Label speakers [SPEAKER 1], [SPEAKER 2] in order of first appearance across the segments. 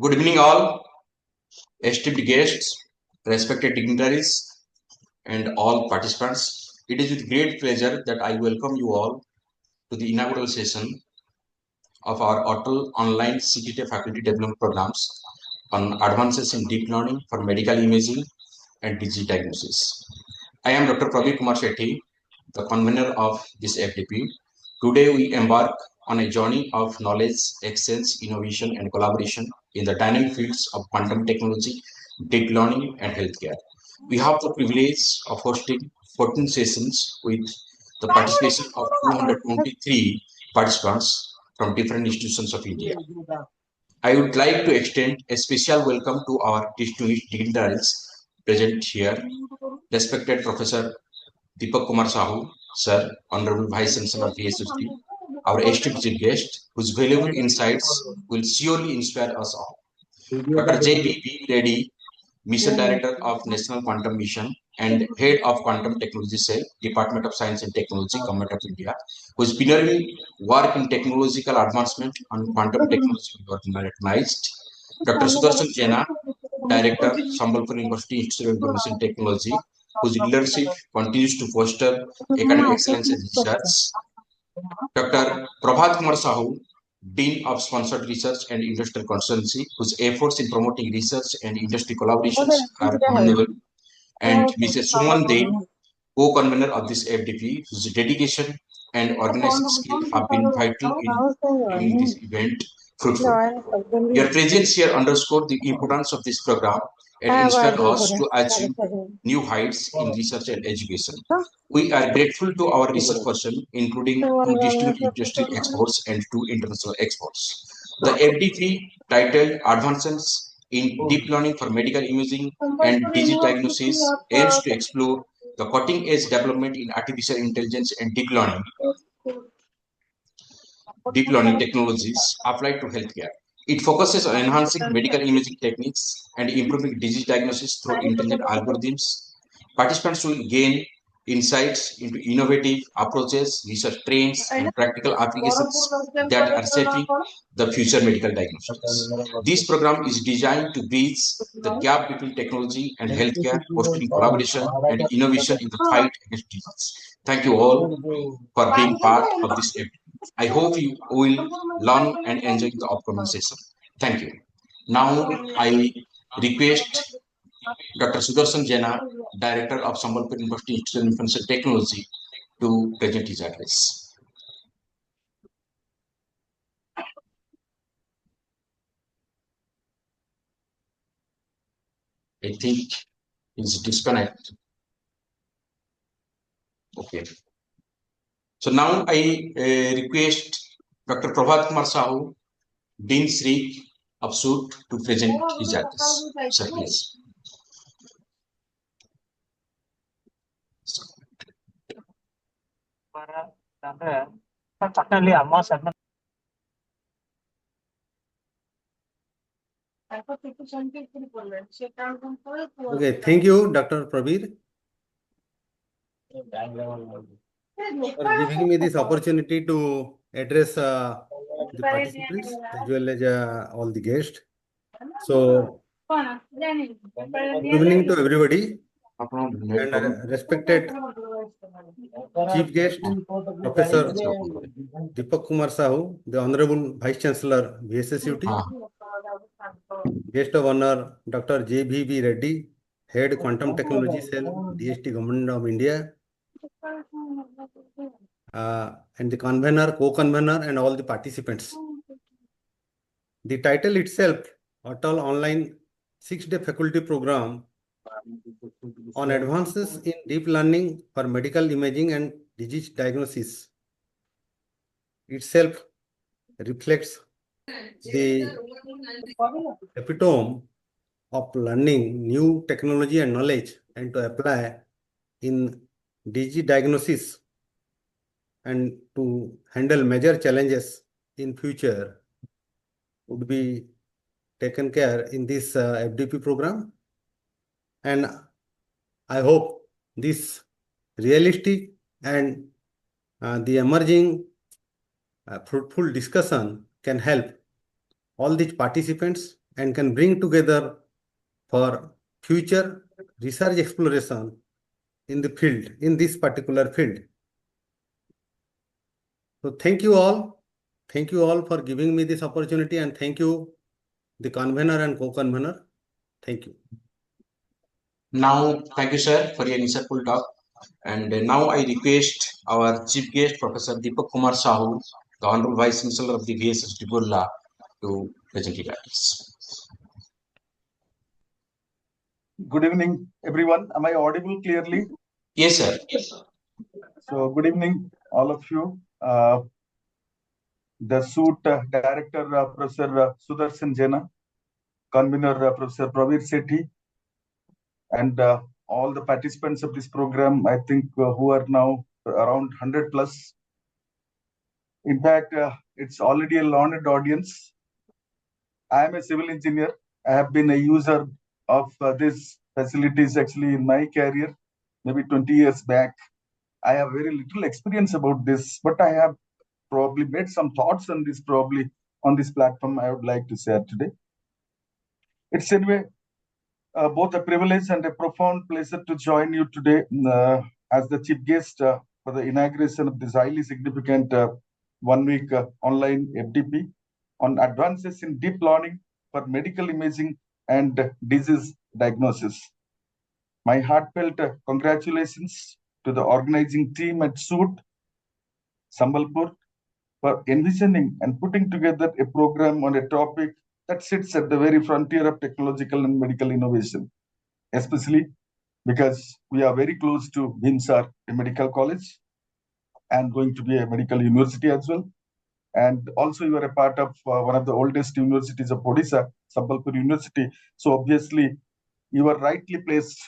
[SPEAKER 1] Good evening, all esteemed guests, respected dignitaries, and all participants. It is with great pleasure that I welcome you all to the inaugural session of our Atal online CTT faculty development programs on advances in deep learning for medical imaging and disease diagnosis. I am Dr. Praveer Kumar Shetty, the convener of this FDP. Today we embark on a journey of knowledge, exchange, innovation, and collaboration in the dynamic fields of quantum technology, deep learning, and healthcare. We have the privilege of hosting 14 sessions with the participation of 223 participants from different institutions of India. I would like to extend a special welcome to our distinguished dignitaries present here, respected Professor Deepak Kumar Sahu, Sir, Honorable Vice Chancellor of VSST, our esteemed chief guest, whose valuable insights will surely inspire us all. Dr. J.B.B. Reddy, Mission Director of National Quantum Mission and Head of Quantum Technology Cell, Department of Science and Technology, Government of India, whose pioneering work in technological advancement on quantum technology was recognized. Dr. Sudarshan Jena, Director, Sambalpur University Institute of Information Technology, whose leadership continues to foster academic excellence and research. Dr. Prabhat Kumar Sahu, Dean of Sponsored Research and Industrial Consultancy, whose efforts in promoting research and industry collaborations are commendable. And Mrs. Suman Dev, co-convener of this FDP, whose dedication and organizing skill have been vital in making this event fruitful. Your presence here underscored the importance of this program and inspired us to achieve new heights in research and education. We are grateful to our research person, including two distinguished industry experts and two international experts. The FDP titled Advances in Deep Learning for Medical Imaging and Disease Diagnosis aims to explore the cutting-edge development in artificial intelligence and deep learning technologies applied to healthcare. It focuses on enhancing medical imaging techniques and improving disease diagnosis through intelligent algorithms. Participants will gain insights into innovative approaches, research trends, and practical applications that are shaping the future medical diagnostics. This program is designed to bridge the gap between technology and healthcare, fostering collaboration and innovation in the fight against disease. Thank you all for being part of this event. I hope you will learn and enjoy the upcoming session. Thank you. Now I request Dr. Sudarshan Jena, Director of Sambalpur University Institute of Information Technology, to present his address. I think he's disconnected. Okay. So now I request Dr. Prabhat Kumar Sahu, Dean Sri of SUIT, to present his address. Sir, please.
[SPEAKER 2] Okay, thank you, Dr. Praveer, for giving me this opportunity to address the participants as well as all the guests. So, good evening to everybody and respected Chief Guest, Professor Deepak Kumar Sahu, the Honorable Vice Chancellor, VSSUT, Guest of Honor, Dr. J.B.B. Reddy, Head Quantum Technology Cell, DST Government of India, and the convener, co-convener, and all the participants. The title itself, Atal Online 6-Day Faculty Program on Advances in Deep Learning for Medical Imaging and Disease Diagnosis, itself reflects the epitome of learning new technology and knowledge and to apply in disease diagnosis and to handle major challenges in future would be taken care in this FDP program. And I hope this realistic and the emerging fruitful discussion can help all these participants and can bring together for future research exploration in the field, in this particular field. So thank you all. Thank you all for giving me this opportunity, and thank you, the convener and co-convener. Thank you.
[SPEAKER 1] Now, thank you, sir, for your insightful talk. And now I request our chief guest, Professor Deepak Kumar Sahu, the Honorable Vice Chancellor of the VSS Tripura, to present his address.
[SPEAKER 3] Good evening, everyone. Am I audible clearly?
[SPEAKER 1] Yes, sir.
[SPEAKER 3] So, good evening, all of you. The suit director, Professor Sudarshan Jena, convener, Professor Pravir Sethi, and all the participants of this program, I think, who are now around 100 plus. In fact, it's already a learned audience. I am a civil engineer. I have been a user of these facilities actually in my career, maybe 20 years back. I have very little experience about this, but I have probably made some thoughts on this probably on this platform I would like to share today. It's anyway both a privilege and a profound pleasure to join you today as the chief guest for the inauguration of this highly significant 1 week online FDP on advances in deep learning for medical imaging and disease diagnosis. My heartfelt congratulations to the organizing team at SUIT, SAMBALPUR, for envisioning and putting together a program on a topic that sits at the very frontier of technological and medical innovation, especially because we are very close to Vinsar, a medical college, and going to be a medical university as well. And also, you are a part of one of the oldest universities of Odisha, Sambalpur University. So, obviously, you are rightly placed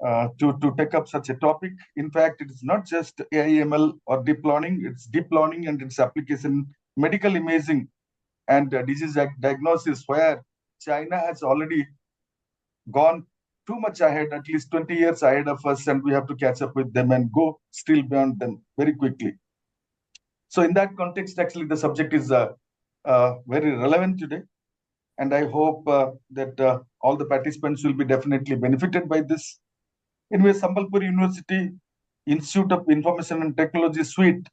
[SPEAKER 3] to take up such a topic. In fact, it is not just AI/ML or deep learning, it's deep learning and its application, medical imaging and disease diagnosis, where China has already gone too much ahead, at least 20 years ahead of us, and we have to catch up with them and go still beyond them very quickly. So in that context, actually, the subject is very relevant today. And I hope that all the participants will be definitely benefited by this. Anyway, Sambalpur University Institute of Information and Technology Suite,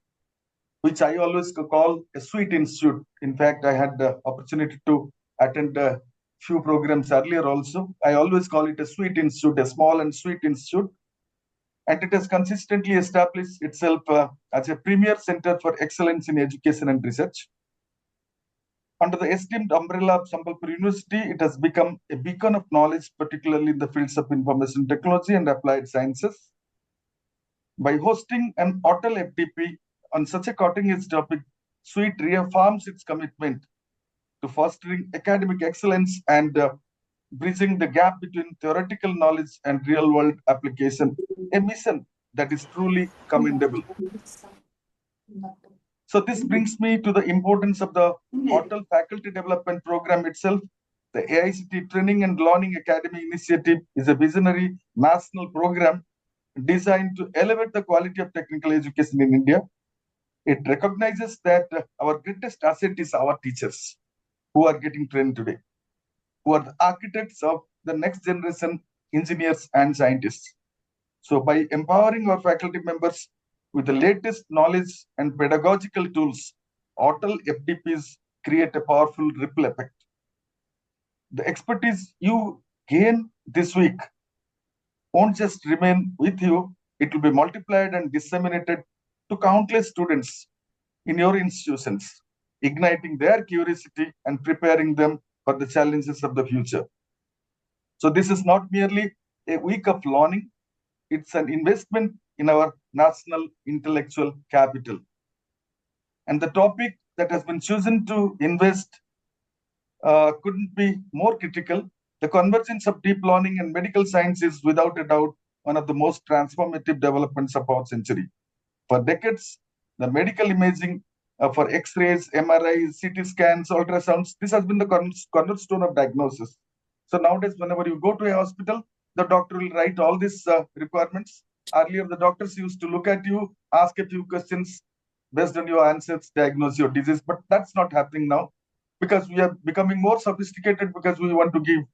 [SPEAKER 3] which I always call a Suite Institute. In fact, I had the opportunity to attend a few programs earlier also. I always call it a Suite Institute, a small and sweet institute. And it has consistently established itself as a premier center for excellence in education and research. Under the esteemed umbrella of Sambalpur University, it has become a beacon of knowledge, particularly in the fields of information technology and applied sciences. By hosting an Atal FDP on such a cutting-edge topic, SUIT reaffirms its commitment to fostering academic excellence and bridging the gap between theoretical knowledge and real-world application, a mission that is truly commendable. So this brings me to the importance of the Atal Faculty Development Program itself. The AICT Training and Learning Academy Initiative is a visionary national program designed to elevate the quality of technical education in India. It recognizes that our greatest asset is our teachers who are getting trained today, who are the architects of the next generation engineers and scientists. So by empowering our faculty members with the latest knowledge and pedagogical tools, Atal FDPs create a powerful ripple effect. The expertise you gain this week won't just remain with you, it will be multiplied and disseminated to countless students in your institutions, igniting their curiosity and preparing them for the challenges of the future. So this is not merely a week of learning, it's an investment in our national intellectual capital. And the topic that has been chosen to invest couldn't be more critical. The convergence of deep learning and medical science is without a doubt one of the most transformative developments of our century. For decades, the medical imaging for X-rays, MRIs, CT scans, ultrasounds, this has been the cornerstone of diagnosis. So nowadays, whenever you go to a hospital, the doctor will write all these requirements. Earlier, the doctors used to look at you, ask a few questions, based on your answers, diagnose your disease, but that's not happening now. because we are becoming more sophisticated, because we want to give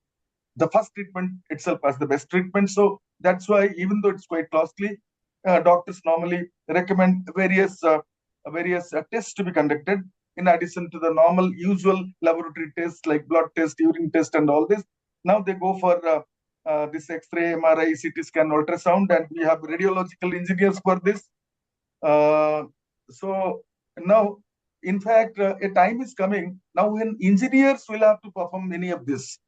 [SPEAKER 3] the first treatment itself as the best treatment. So that's why, even though it's quite costly, doctors normally recommend various tests to be conducted in addition to the normal usual laboratory tests like blood test, urine test, and all this. Now they go for this X-ray, MRI, CT scan, ultrasound, and we have radiological engineers for this. So now, in fact, a time is coming now when engineers will have to perform many of this.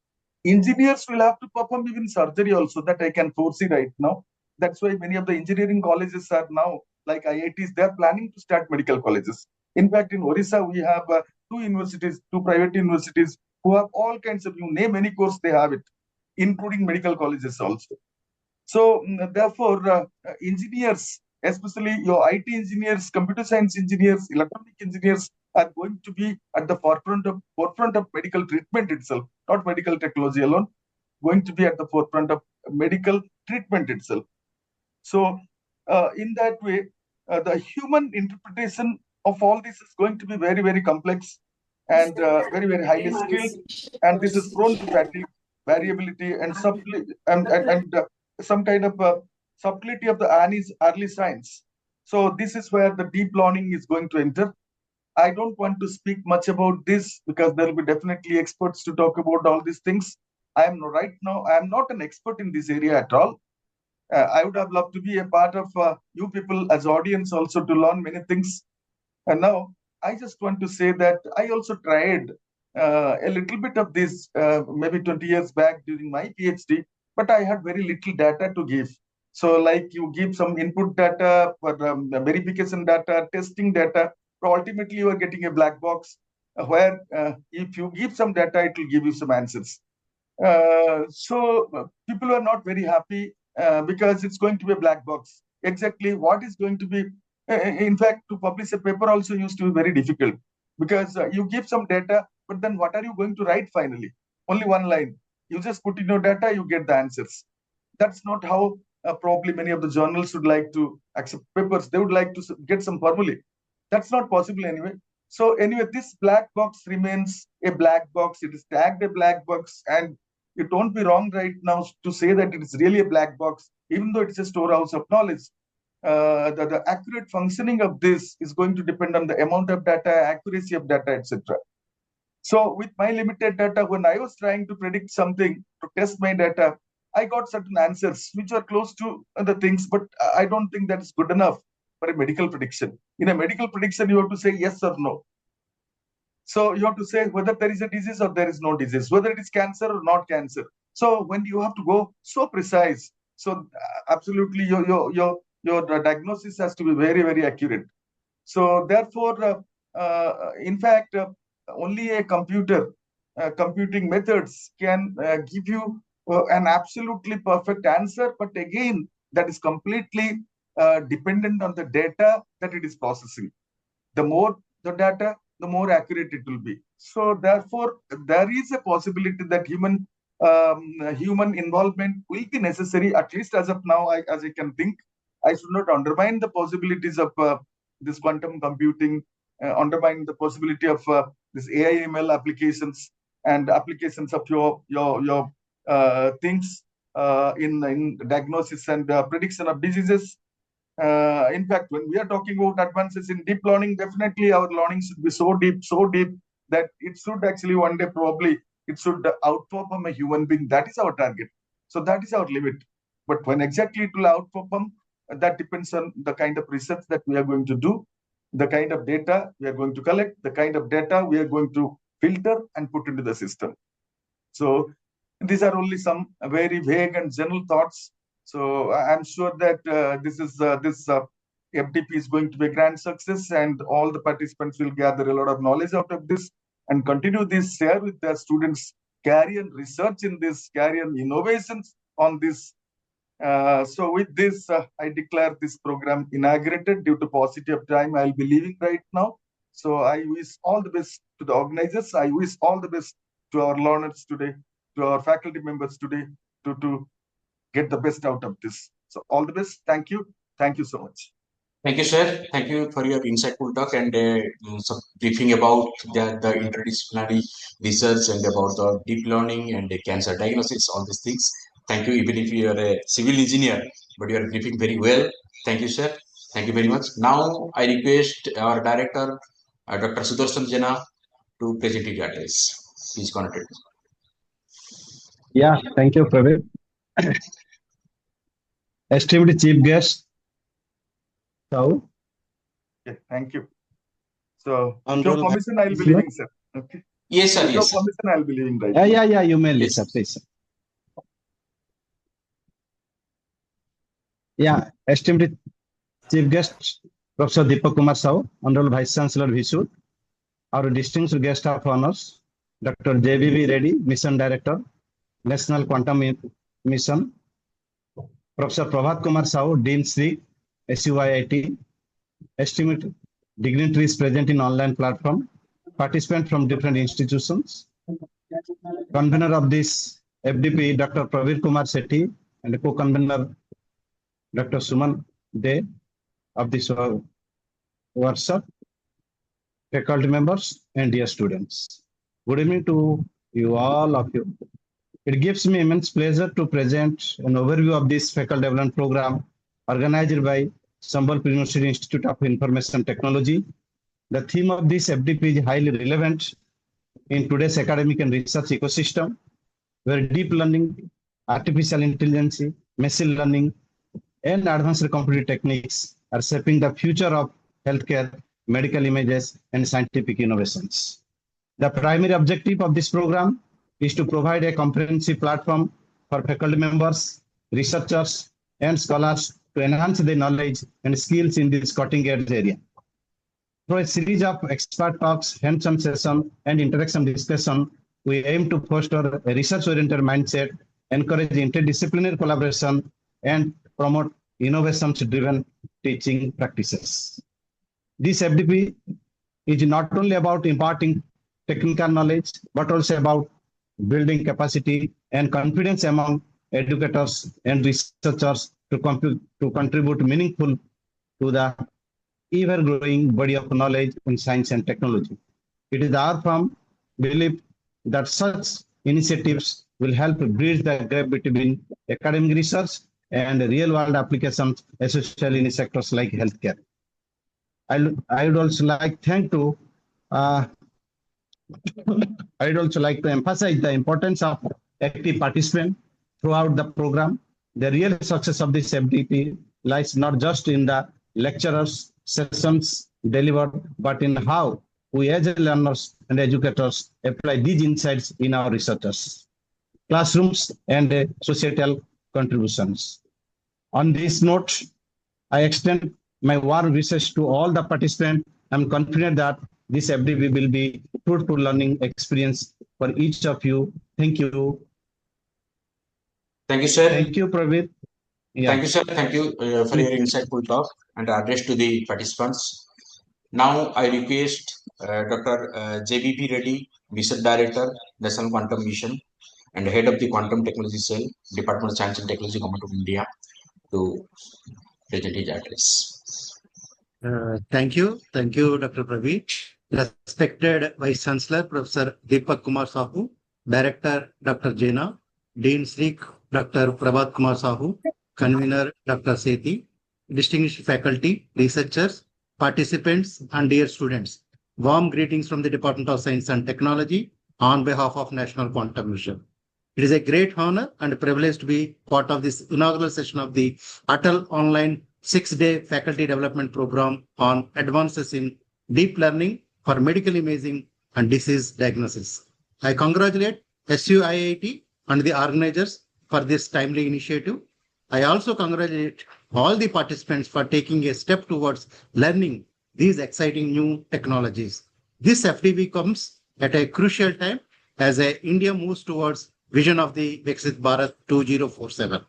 [SPEAKER 3] Engineers will have to perform even surgery also, that I can foresee right now. That's why many of the engineering colleges are now, like IITs, they are planning to start medical colleges. In fact, in Orissa, we have two universities, two private universities, who have all kinds of, you name any course, they have it, including medical colleges also. So therefore, engineers, especially your IT engineers, computer science engineers, electronic engineers, are going to be at the forefront of medical treatment itself, not medical technology alone, going to be at the forefront of medical treatment itself. So in that way, the human interpretation of all this is going to be very, very complex and very, very highly skilled. And this is prone to fatigue, variability, and some kind of subtlety of the early signs. So this is where the deep learning is going to enter. I don't want to speak much about this because there will be definitely experts to talk about all these things. I am not an expert in this area at all. I would have loved to be a part of you people as audience also to learn many things. And now I just want to say that I also tried a little bit of this maybe 20 years back during my PhD, but I had very little data to give. So like you give some input data for verification data, testing data, but ultimately you are getting a black box where if you give some data, it will give you some answers. So people are not very happy because it's going to be a black box. Exactly what is going to be, in fact, to publish a paper also used to be very difficult because you give some data, but then what are you going to write finally? Only one line. You just put in your data, you get the answers. That's not how probably many of the journals would like to accept papers. They would like to get some formulae. That's not possible anyway. So anyway, this black box remains a black box. It is tagged a black box, and it won't be wrong right now to say that it is really a black box, even though it's a storehouse of knowledge. The accurate functioning of this is going to depend on the amount of data, accuracy of data, etc. So with my limited data, when I was trying to predict something to test my data, I got certain answers which are close to the things, but I don't think that is good enough for a medical prediction. In a medical prediction, you have to say yes or no. So you have to say whether there is a disease or there is no disease, whether it is cancer or not cancer. So when you have to go so precise, so absolutely your diagnosis has to be very, very accurate. So therefore, in fact, only a computing methods can give you an absolutely perfect answer. But again, that is completely dependent on the data that it is processing. The more the data, the more accurate it will be. So therefore, there is a possibility that human involvement will be necessary, at least as of now, as I can think. I should not undermine the possibilities of this quantum computing, undermine the possibility of this AI ML applications and applications of your things in diagnosis and prediction of diseases. In fact, when we are talking about advances in deep learning, definitely our learning should be so deep that it should actually one day probably it should outperform a human being. That is our target. So that is our limit. But when exactly it will outperform, that depends on the kind of research that we are going to do, the kind of data we are going to collect, the kind of data we are going to filter and put into the system. So these are only some very vague and general thoughts. So I'm sure that this FDP is going to be a grand success, and all the participants will gather a lot of knowledge out of this and continue this, share with their students, carry on research in this, carry on innovations on this. So with this, I declare this program inaugurated. Due to paucity of time, I'll be leaving right now. So I wish all the best to the organizers. I wish all the best to our learners today, to our faculty members today, to get the best out of this. So all the best. Thank you. Thank you so much.
[SPEAKER 1] Thank you, sir. Thank you for your insightful talk and some briefing about the interdisciplinary research and about the deep learning and the cancer diagnosis, all these things. Thank you, even if you are a civil engineer, but you are briefing very well. Thank you, sir. Thank you very much. Now, I request our director, Dr. Sudarshan Jena, to present his address. Please connect.
[SPEAKER 4] Yeah, thank you, Praveen. Esteemed chief guest, so
[SPEAKER 3] Yeah, thank you. So, with your
[SPEAKER 2] Honorable
[SPEAKER 3] permission, I'll be
[SPEAKER 4] Chancellor.
[SPEAKER 3] leaving, sir. Okay.
[SPEAKER 1] Yes, sir.
[SPEAKER 3] With your
[SPEAKER 1] Yes, sir.
[SPEAKER 3] permission, I'll be leaving right
[SPEAKER 4] Yeah,
[SPEAKER 3] now.
[SPEAKER 4] yeah, you may leave,
[SPEAKER 1] Yes.
[SPEAKER 4] sir, please. Yeah, esteemed chief guest, Professor Deepak Kumar Sahu, Honorable Vice Chancellor Visu, our distinguished guest of honors, Dr. JBV Reddy, Mission Director, National Quantum Mission, Professor Prabhat Kumar Sahu, Dean Sri, SUIIT, esteemed dignitaries present in online platform, participants from different institutions, convener of this FDP, Dr. Pravir Kumar Sethi, and co-convener, Dr. Suman De of this workshop, faculty members, and dear students. Good evening to you all of you. It gives me immense pleasure to present an overview of this faculty development program organized by SAMBALPUR University Institute of Information Technology. The theme of this FDP is highly relevant in today's academic and research ecosystem, where deep learning, artificial intelligence, machine learning, and advanced computer techniques are shaping the future of healthcare, medical images, and scientific innovations. The primary objective of this program is to provide a comprehensive platform for faculty members, researchers, and scholars to enhance their knowledge and skills in this cutting-edge area. Through a series of expert talks, hands-on sessions, and interaction discussion, we aim to foster a research-oriented mindset, encourage interdisciplinary collaboration, and promote innovations-driven teaching practices. This FDP is not only about imparting technical knowledge, but also about building capacity and confidence among educators and researchers to contribute meaningful to the ever-growing body of knowledge in science and technology. It is our firm belief that such initiatives will help bridge the gap between academic research and real-world applications, especially in sectors like healthcare. I would also like to emphasize the importance of active participation throughout the program. The real success of this FDP lies not just in the lecturers' sessions delivered, but in how we as learners and educators apply these insights in our researchers, classrooms, and societal contributions. On this note, I extend my warm wishes to all the participants. I'm confident that this FDP will be fruitful learning experience for each of you. Thank you.
[SPEAKER 1] Thank you, sir.
[SPEAKER 4] Thank you, Praveen. Yeah.
[SPEAKER 1] Thank you, sir. Thank you for your insightful talk and address to the participants. Now, I request Dr. JBP Reddy, Research Director, National Quantum Mission, and Head of the Quantum Technology Cell, Department of Science and Technology, Government of India, to present his address.
[SPEAKER 5] Thank you, Dr. Praveer. Respected Vice Chancellor, Professor Deepak Kumar Sahu, Director, Dr. Jena, Dean Sri, Dr. Prabhat Kumar Sahu, Convener, Dr. Sethi, distinguished faculty, researchers, participants, and dear students. Warm greetings from the Department of Science and Technology on behalf of National Quantum Mission. It is a great honor and privilege to be part of this inaugural session of the Atal online 6-day faculty development program on advances in deep learning for medical imaging and disease diagnosis. I congratulate SUIIT and the organizers for this timely initiative. I also congratulate all the participants for taking a step towards learning these exciting new technologies. This FDP comes at a crucial time as India moves towards vision of the Viksit Bharat 2047.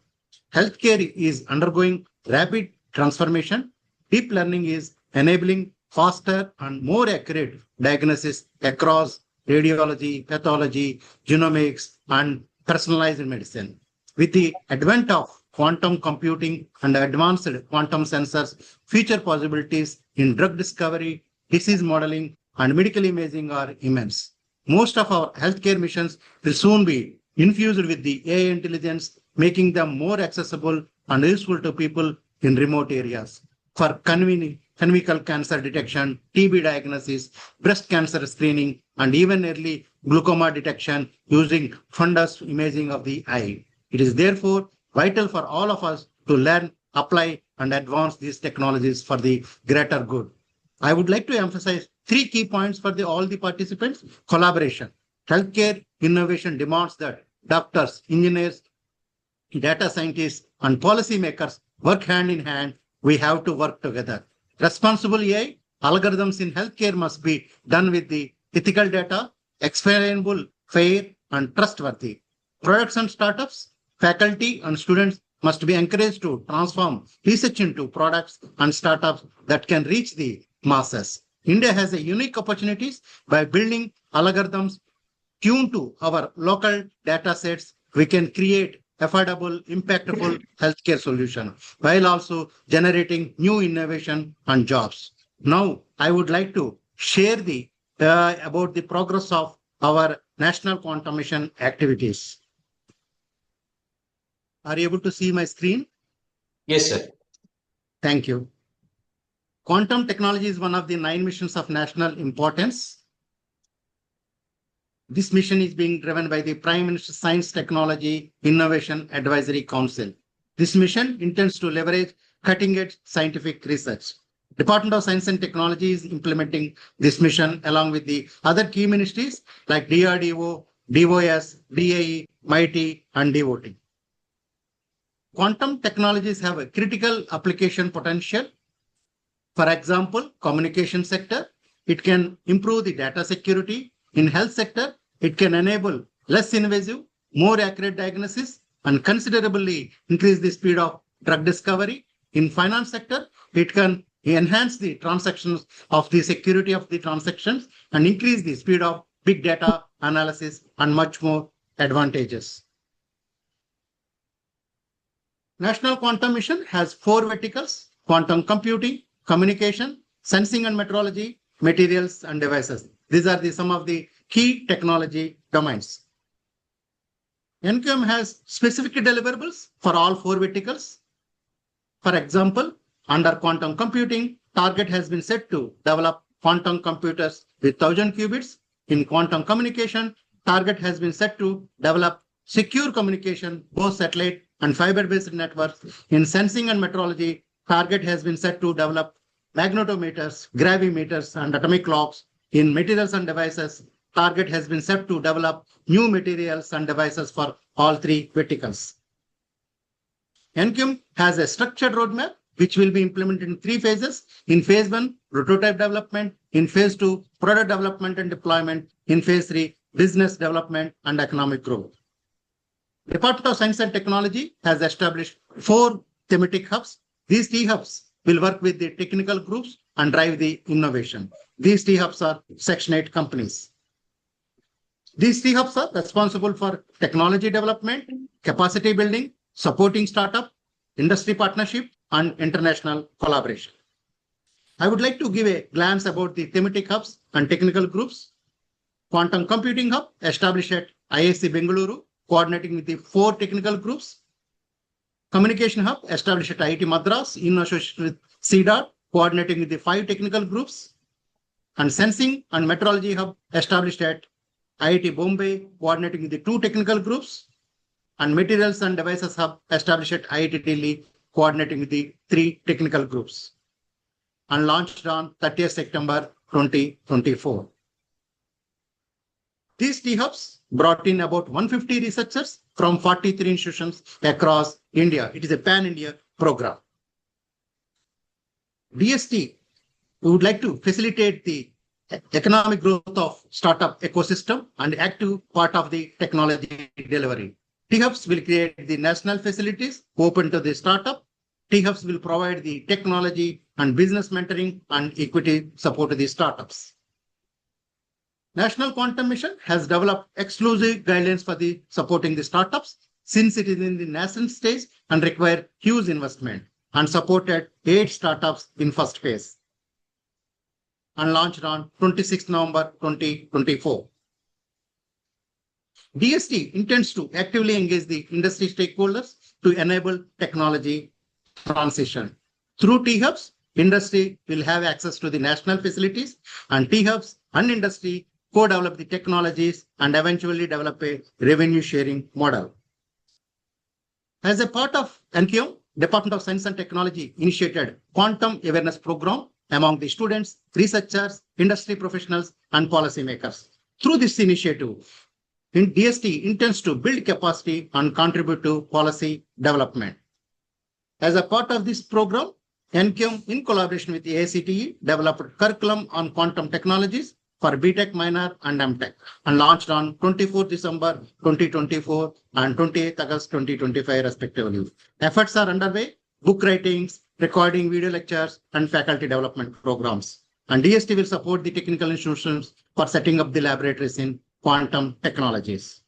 [SPEAKER 5] Healthcare is undergoing rapid transformation. Deep learning is enabling faster and more accurate diagnosis across radiology, pathology, genomics, and personalized medicine. With the advent of quantum computing and advanced quantum sensors, future possibilities in drug discovery, disease modeling, and medical imaging are immense. Most of our healthcare missions will soon be infused with the AI intelligence, making them more accessible and useful to people in remote areas. For cervical cancer detection, TB diagnosis, breast cancer screening, and even early glaucoma detection using fundus imaging of the eye. It is therefore vital for all of us to learn, apply, and advance these technologies for the greater good. I would like to emphasize 3 key points for all the participants. Collaboration. Healthcare innovation demands that doctors, engineers, data scientists, and policymakers work hand in hand. We have to work together. Responsible AI algorithms in healthcare must be done with the ethical data, explainable, fair, and trustworthy. Products and startups, faculty and students must be encouraged to transform research into products and startups that can reach the masses. India has a unique opportunities by building algorithms tuned to our local data sets. We can create affordable, impactful healthcare solution while also generating new innovation and jobs. Now, I would like to share about the progress of our National Quantum Mission activities. Are you able to see my screen?
[SPEAKER 1] Yes, sir.
[SPEAKER 5] Thank you. Quantum technology is one of the 9 missions of national importance. This mission is being driven by the Prime Minister's Science Technology Innovation Advisory Council. This mission intends to leverage cutting-edge scientific research. Department of Science and Technology is implementing this mission along with the other key ministries like DRDO, DOS, DAE, MIT, and DOT. Quantum technologies have a critical application potential. For example, communication sector, it can improve the data security. In health sector, it can enable less invasive, more accurate diagnosis and considerably increase the speed of drug discovery. In finance sector, it can enhance the transactions of the security of the transactions and increase the speed of big data analysis and much more advantages. National Quantum Mission has 4 verticals: quantum computing, communication, sensing and metrology, materials and devices. These are some of the key technology domains. NQM has specific deliverables for all 4 verticals. For example, under quantum computing, target has been set to develop quantum computers with 1000 qubits. In quantum communication, target has been set to develop secure communication, both satellite and fiber-based networks. In sensing and metrology, target has been set to develop magnetometers, gravimeters, and atomic clocks. In materials and devices, target has been set to develop new materials and devices for all 3 verticals. NQM has a structured roadmap which will be implemented in 3 phases. In phase 1, prototype development. In phase 2, product development and deployment. In phase 3, business development and economic growth. Department of Science and Technology has established 4 thematic hubs. These T hubs will work with the technical groups and drive the innovation. These T hubs are Section 8 companies. These T hubs are responsible for technology development, capacity building, supporting startup, industry partnership, and international collaboration. I would like to give a glance about the thematic hubs and technical groups. Quantum Computing Hub established at IISc Bengaluru, coordinating with the 4 technical groups. Communication Hub established at IIT Madras in association with CDOT, coordinating with the 5 technical groups. And Sensing and Metrology Hub established at IIT Bombay, coordinating with the 2 technical groups. And Materials and Devices Hub established at IIT Delhi, coordinating with the 3 technical groups. And launched on 30th September 2024. These T hubs brought in about 150 researchers from 43 institutions across India. It is a pan-India program. DST would like to facilitate the economic growth of startup ecosystem and active part of the technology delivery. T hubs will create the national facilities open to the startup. T hubs will provide the technology and business mentoring and equity support to the startups. National Quantum Mission has developed exclusive guidelines for the supporting the startups. since it is in the nascent stage and require huge investment, and supported 8 startups in first phase and launched on 26 November 2024. DST intends to actively engage the industry stakeholders to enable technology transition. Through T-Hubs, industry will have access to the national facilities, and T-Hubs and industry co-develop the technologies and eventually develop a revenue sharing model. As a part of NQM, Department of Science and Technology initiated Quantum Awareness Program among the students, researchers, industry professionals, and policymakers. Through this initiative, DST intends to build capacity and contribute to policy development. As a part of this program, NQM, in collaboration with the ACTE, developed curriculum on quantum technologies for BTech minor and MTech and launched on 24 December 2024 and 28 August 2025 respectively. Efforts are underway, book writings, recording video lectures, and faculty development programs. And DST will support the technical institutions for setting up the laboratories in quantum technologies.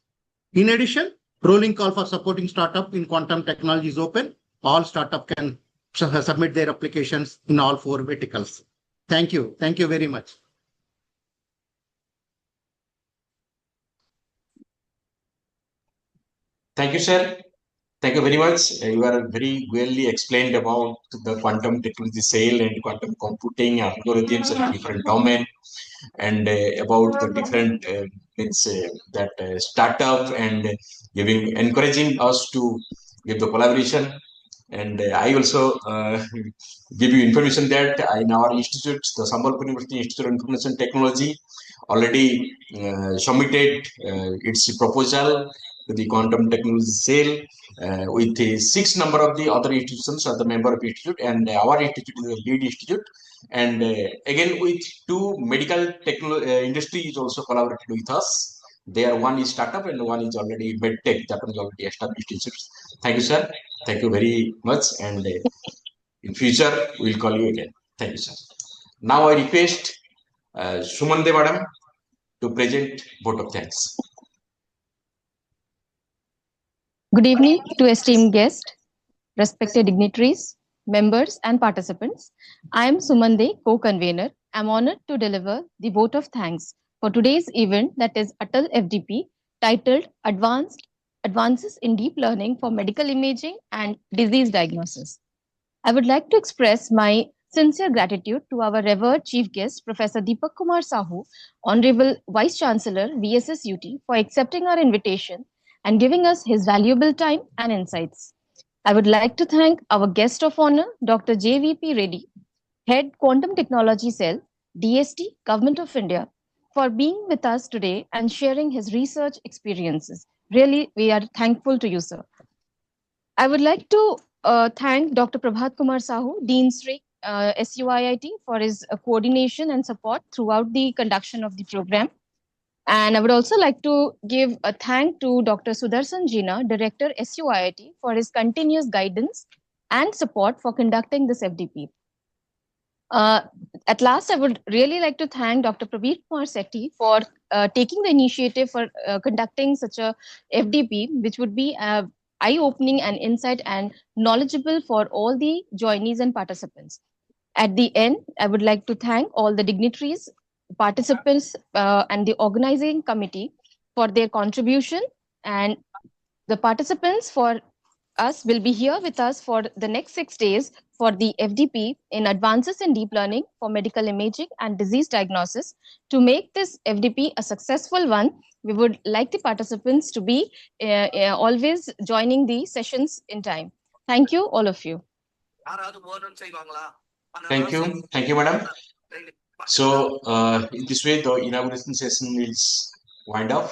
[SPEAKER 5] In addition, rolling call for supporting startup in quantum technology is open. All startup can submit their applications in all 4 verticals. Thank you. Thank you very much.
[SPEAKER 1] Thank you, sir. Thank you very much. You are very well explained about the quantum technology cell and quantum computing algorithms and different domain, and about the different startup and encouraging us to give the collaboration. And I also give you information that in our institute, the Sambalpur University Institute of Information Technology, already submitted its proposal to the quantum technology cell with 6 number of the other institutions are the member of institute, and our institute is the lead institute. And again, with 2 medical industry is also collaborated with us. There one is startup and one is already medtech, that one is already established institutes. Thank you, sir. Thank you very much. And in future, we'll call you again. Thank you, sir. Now I request Sumande madam to present vote of thanks.
[SPEAKER 6] Good evening to esteemed guests, respected dignitaries, members and participants. I am Sumande, co-convener. I am honored to deliver the vote of thanks for today's event, that is Atal FDP, titled Advances in Deep Learning for Medical Imaging and Disease Diagnosis. I would like to express my sincere gratitude to our revered chief guest, Professor Deepak Kumar Sahu, Honorable Vice Chancellor, VSSUT, for accepting our invitation and giving us his valuable time and insights. I would like to thank our guest of honor, Dr. JVP Reddy, Head Quantum Technology Cell, DST, Government of India, for being with us today and sharing his research experiences. Really, we are thankful to you, sir. I would like to thank Dr. Prabhat Kumar Sahu, Dean Sri, SUIIT, for his coordination and support throughout the conduction of the program. And I would also like to give a thank to Dr. Sudarshan Jina, Director, SUIIT, for his continuous guidance and support for conducting this FDP. At last, I would really like to thank Dr. Praveer Kumar Sethi for taking the initiative for conducting such a FDP, which would be eye-opening and insight and knowledgeable for all the joinees and participants. At the end, I would like to thank all the dignitaries, participants, and the organizing committee for their contribution. And the participants for us will be here with us for the next 6 days for the FDP in Advances in Deep Learning for Medical Imaging and Disease Diagnosis. To make this FDP a successful one, we would like the participants to be always joining the sessions in time. Thank you, all of you.
[SPEAKER 1] Thank you. Thank you, madam. So, in this way, the inauguration session is wind up.